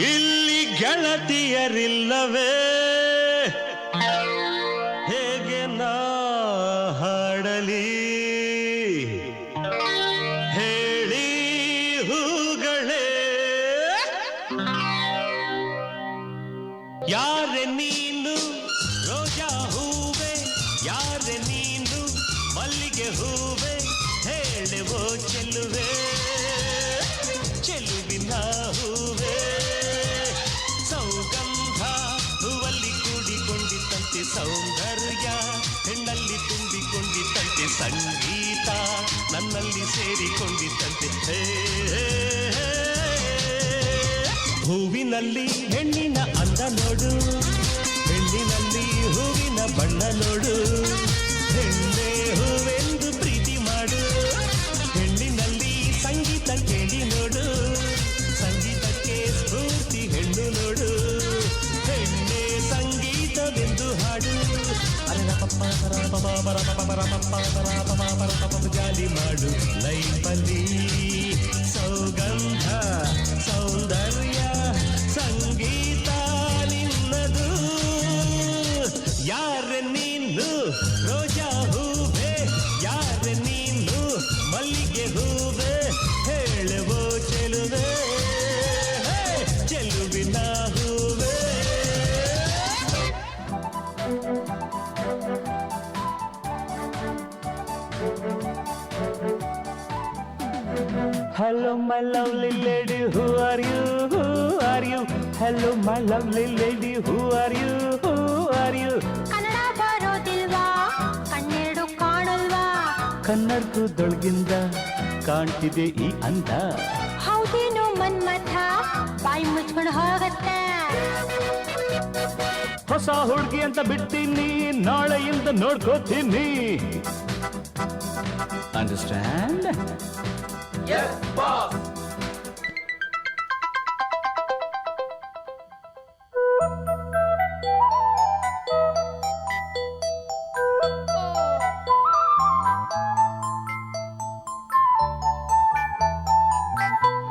ಇಲ್ಲಿ ಗೆಳತಿಯರಿಲ್ಲವೇ ಹೇಗೆ ನಾ ಹಾಡಲಿ ಹೇಳಿ ಹೂಗಳೇ ಯಾರೆ ನೀನು ರೋಜಾ ಹೂವೆ ಯಾರೆ ನೀನು ಮಲ್ಲಿಗೆ ಹೂವೆ ಹೇಳುವೋ ಚೆಲುವೆ ಚೆಲುವಿನ ಹೂವೆ ಸೌಗಂಧ ಹೂವಲ್ಲಿ ಕೂಡಿಕೊಂಡಿತ್ತಂತೆ ಸೌಂದರ್ಯ ಹೆಣ್ಣಲ್ಲಿ ತುಂಬಿಕೊಂಡಿತ್ತಂತೆ ಸಂಗೀತ ನನ್ನಲ್ಲಿ ಸೇರಿಕೊಂಡಿತ್ತಂತೆ ಹೂವಿನಲ್ಲಿ ಹೆಣ್ಣಿನ ಅಂದ ನೋಡು ಹೆಣ್ಣಿನಲ್ಲಿ ಹೂವಿನ ಬಣ್ಣ ನೋಡು ಹೆಣ್ಣೆ ಹೂವೆಂದು ಪ್ರೀತಿ ಮಾಡು ಹೆಣ್ಣಿನಲ್ಲಿ ಸಂಗೀತ ಕೇಳಿ ನೋಡು ಸಂಗೀತಕ್ಕೆ ಸ್ಫೂರ್ತಿ ಹೆಣ್ಣು ನೋಡು ಹೆಣ್ಣೆ ಸಂಗೀತವೆಂದು ಹಾಡು ಜಾಲಿ ಮಾಡು ಲೈಫಲ್ಲಿ ಸೌಗಂಧ ಸೌಂದರ್ಯ ಸಂಗೀತ ನಿನ್ನದು ಯಾರೆ ನೀನು ರೋಜಾ ಹೂವೆ ಯಾರೆ ನೀನು ಮಲ್ಲಿಗೆ ಹೂವೆ ಹೇಳುವೋ ಚೆಲುವೆ ಚೆಲುವಿನ ಹೂವೆ Hello my lovely lady, who are you? Who are you? Hello my lovely lady, who are you? Who are you? Kannada ಬರೋದಿಲ್ವಾ ಕಣ್ಣೆರಡು ಕಾಣಲ್ವಾ ಕನ್ನಡದೊಳಗಿಂದ ಕಾಣ್ತಿದೆ ಈ ಅಂದ ಹೌದೇನು ಮನ್ಮಥ ಬಾಯಿ ಮುಚ್ಕೊಂಡು ಹೋಗತ್ತೆ ಹೊಸ ಹುಡುಗಿ ಅಂತ ಬಿಡ್ತೀನಿ ನಾಳೆಯಿಂದ ನೋಡ್ಕೋತೀನಿ understand Yes, boss.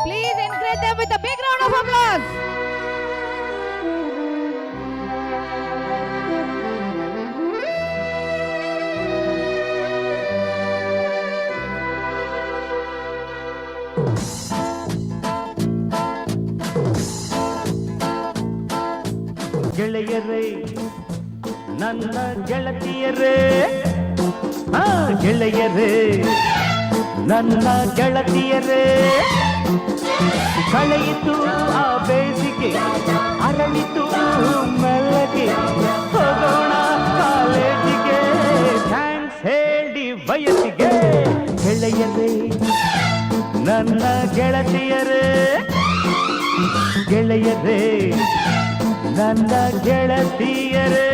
Please encourage them with a big round of applause. ಗೆಳೆಯರೇ ನನ್ನ ಗೆಳತಿಯರೇ ಗೆಳೆಯರೇ ನನ್ನ ಗೆಳತಿಯರೇ ಕಳೆಯಿತು ಆ ಬೇಸಿಗೆ ಅರಳಿತು ಮೆಲ್ಲಗೆ ಹೋಗೋಣ ಕಾಲೇಜಿಗೆ ಥ್ಯಾಂಕ್ಸ್ ಹೇಳಿ ವಯಸ್ಸಿಗೆ ಗೆಳೆಯರೇ ನನ್ನ ಗೆಳತಿಯರೇ ಗೆಳೆಯರೇ ನನ್ನ ಗೆಳತಿಯರೇ